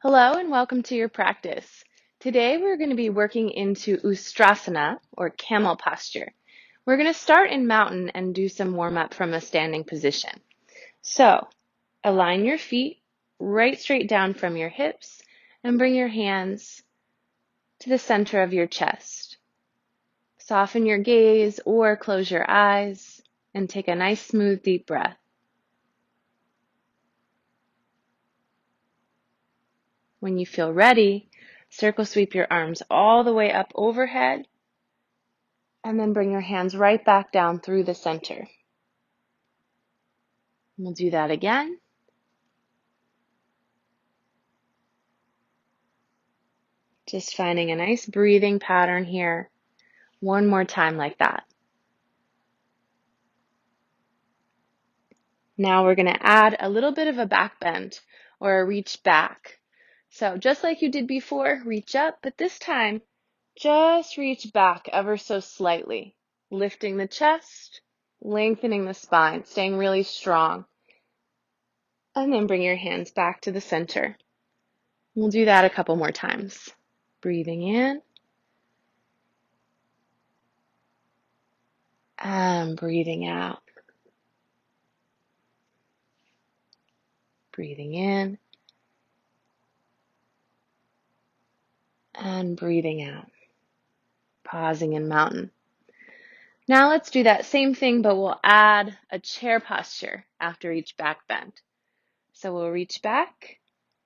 Hello and welcome to your practice. Today we're going to be working into Ustrasana or camel posture. We're going to start in mountain and do some warm up from a standing position. So align your feet right straight down from your hips and bring your hands to the center of your chest. Soften your gaze or close your eyes and take a nice smooth deep breath. When you feel ready, circle sweep your arms all the way up overhead and then bring your hands right back down through the center. We'll do that again. Just finding a nice breathing pattern here. One more time like that. Now we're going to add a little bit of a back bend or a reach back. So just like you did before, reach up, but this time just reach back ever so slightly, lifting the chest, lengthening the spine, staying really strong. And then bring your hands back to the center. We'll do that a couple more times. Breathing in and breathing out. Breathing in and breathing out. Pausing in mountain. Now let's do that same thing, but we'll add a chair posture after each back bend. So we'll reach back,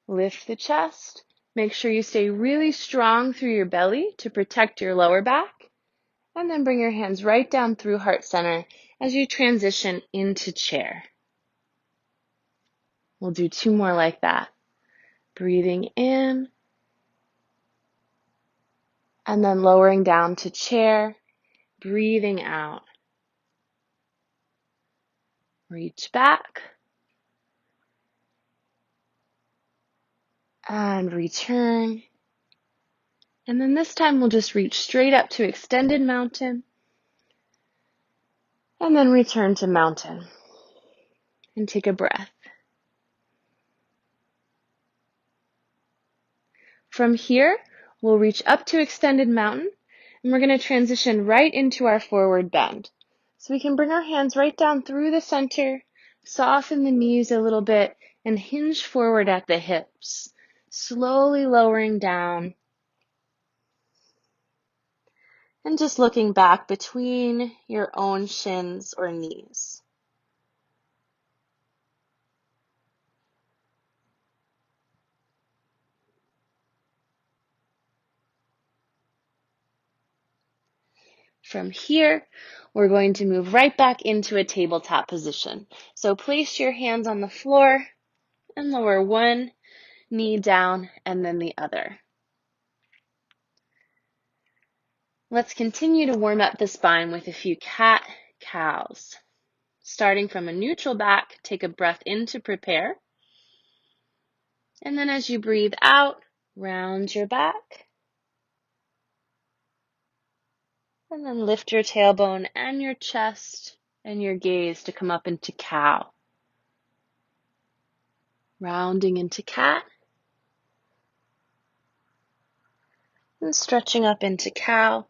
lift the chest, make sure you stay really strong through your belly to protect your lower back, and then bring your hands right down through heart center as you transition into chair. We'll do two more like that. Breathing in, and then lowering down to chair, breathing out. Reach back, and return. And then this time we'll just reach straight up to extended mountain, and then return to mountain. And take a breath. From here, we'll reach up to extended mountain, and we're going to transition right into our forward bend. So we can bring our hands right down through the center, soften the knees a little bit, and hinge forward at the hips, slowly lowering down, and just looking back between your own shins or knees. From here, we're going to move right back into a tabletop position. So place your hands on the floor and lower one knee down and then the other. Let's continue to warm up the spine with a few cat-cows. Starting from a neutral back, take a breath in to prepare. And then as you breathe out, round your back. And then lift your tailbone and your chest and your gaze to come up into cow. Rounding into cat. And stretching up into cow.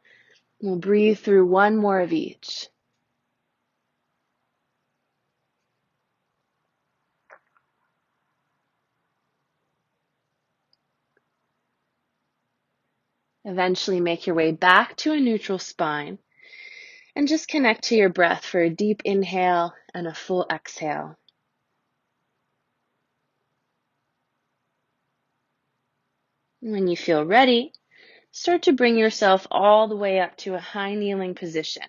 We'll breathe through one more of each. Eventually make your way back to a neutral spine and just connect to your breath for a deep inhale and a full exhale. When you feel ready, start to bring yourself all the way up to a high kneeling position.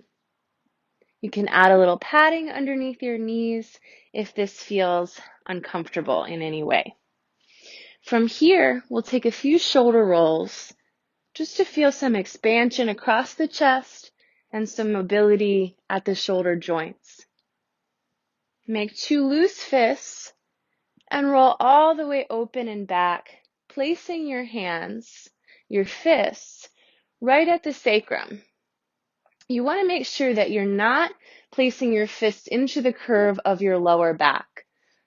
You can add a little padding underneath your knees if this feels uncomfortable in any way. From here, we'll take a few shoulder rolls just to feel some expansion across the chest and some mobility at the shoulder joints. Make two loose fists and roll all the way open and back, placing your hands, your fists, right at the sacrum. You want to make sure that you're not placing your fists into the curve of your lower back.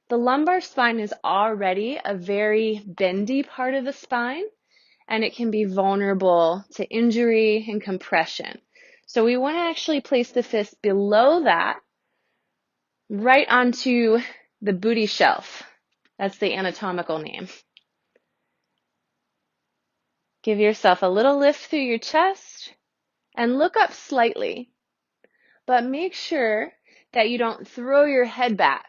The lumbar spine is already a very bendy part of the spine, and it can be vulnerable to injury and compression. So we want to actually place the fist below that, right onto the booty shelf. That's the anatomical name. Give yourself a little lift through your chest and look up slightly, but make sure that you don't throw your head back.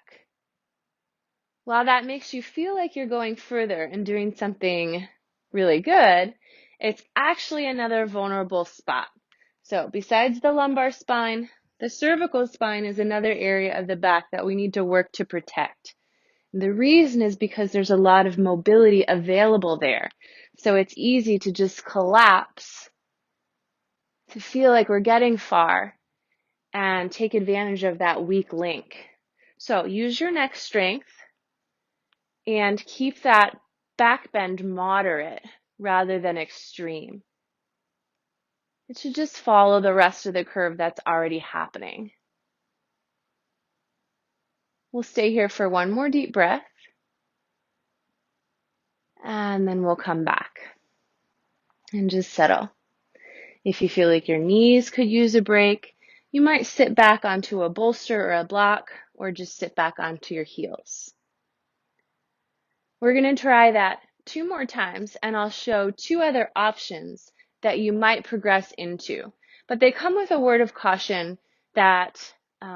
While that makes you feel like you're going further and doing something really good, it's actually another vulnerable spot. So besides the lumbar spine, the cervical spine is another area of the back that we need to work to protect. The reason is because there's a lot of mobility available there. So it's easy to just collapse, to feel like we're getting far, and take advantage of that weak link. So use your neck strength and keep that back bend moderate rather than extreme. It should just follow the rest of the curve that's already happening. We'll stay here for one more deep breath, and then we'll come back and just settle. If you feel like your knees could use a break, you might sit back onto a bolster or a block, or just sit back onto your heels. We're going to try that 2 more times, and I'll show 2 other options that you might progress into. But they come with a word of caution that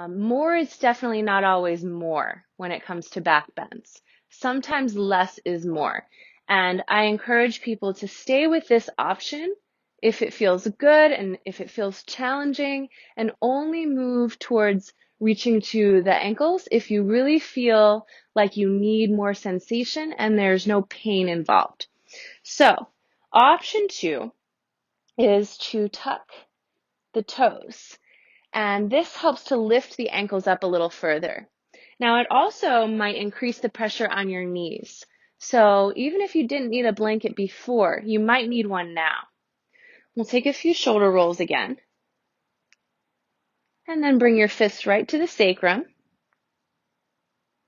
more is definitely not always more when it comes to back bends. Sometimes less is more. And I encourage people to stay with this option if it feels good and if it feels challenging, and only move towards reaching to the ankles if you really feel like you need more sensation and there's no pain involved. So, option 2 is to tuck the toes, and this helps to lift the ankles up a little further. Now, it also might increase the pressure on your knees. So, even if you didn't need a blanket before, you might need one now. We'll take a few shoulder rolls again, and then bring your fists right to the sacrum.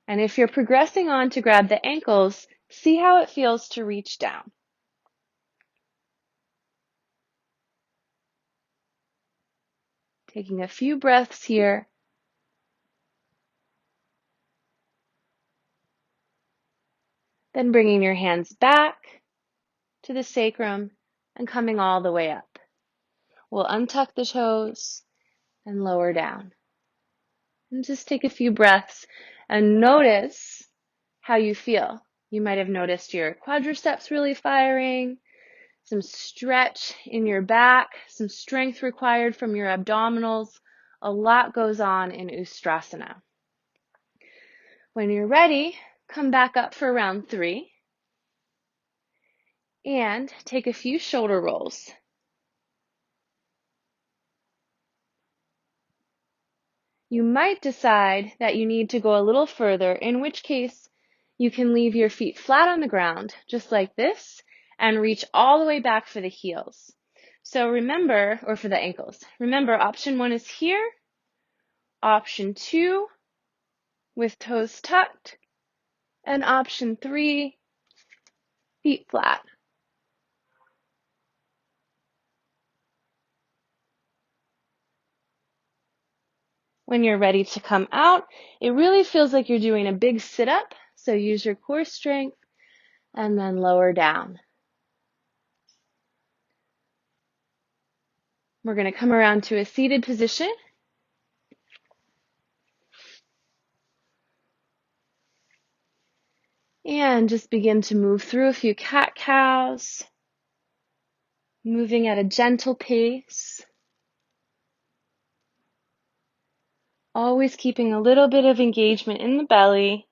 And if you're progressing on to grab the ankles, see how it feels to reach down. Taking a few breaths here. Then bringing your hands back to the sacrum and coming all the way up. We'll untuck the toes and lower down. And just take a few breaths and notice how you feel. You might have noticed your quadriceps really firing, some stretch in your back, some strength required from your abdominals. A lot goes on in Ustrasana. When you're ready, come back up for round 3 and take a few shoulder rolls. You might decide that you need to go a little further, in which case you can leave your feet flat on the ground, just like this, and reach all the way back for the heels. So remember, or for the ankles, remember option 1 is here, option 2 with toes tucked, and option 3, feet flat. When you're ready to come out, it really feels like you're doing a big sit-up, so use your core strength and then lower down. We're going to come around to a seated position. And just begin to move through a few cat-cows, moving at a gentle pace. Always keeping a little bit of engagement in the belly,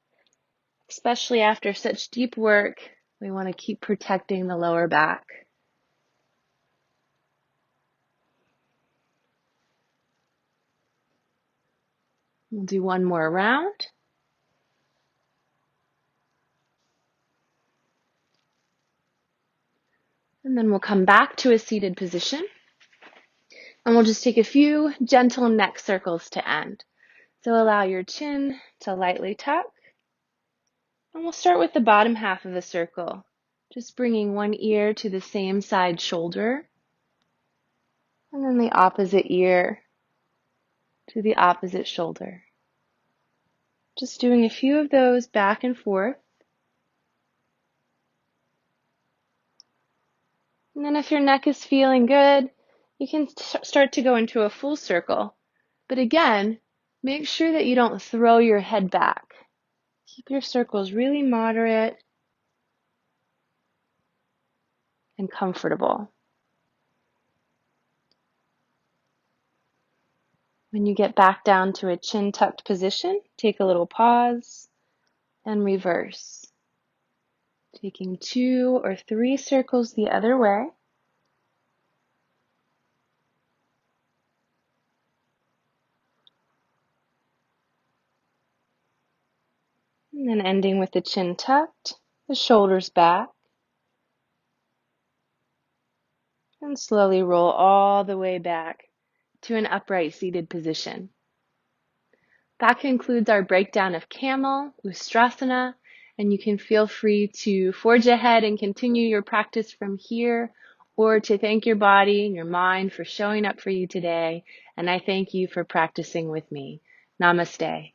especially after such deep work. We want to keep protecting the lower back. We'll do one more round. And then we'll come back to a seated position. And we'll just take a few gentle neck circles to end. So allow your chin to lightly tuck And we'll start with the bottom half of the circle, just bringing one ear to the same side shoulder, and then the opposite ear to the opposite shoulder. Just doing a few of those back and forth. And then if your neck is feeling good, you can start to go into a full circle. But again, make sure that you don't throw your head back. Keep your circles really moderate and comfortable. When you get back down to a chin tucked position, take a little pause and reverse. Taking 2 or 3 circles the other way. And then ending with the chin tucked, the shoulders back. And slowly roll all the way back to an upright seated position. That concludes our breakdown of Camel, Ustrasana, and you can feel free to forge ahead and continue your practice from here, or to thank your body and your mind for showing up for you today. And I thank you for practicing with me. Namaste.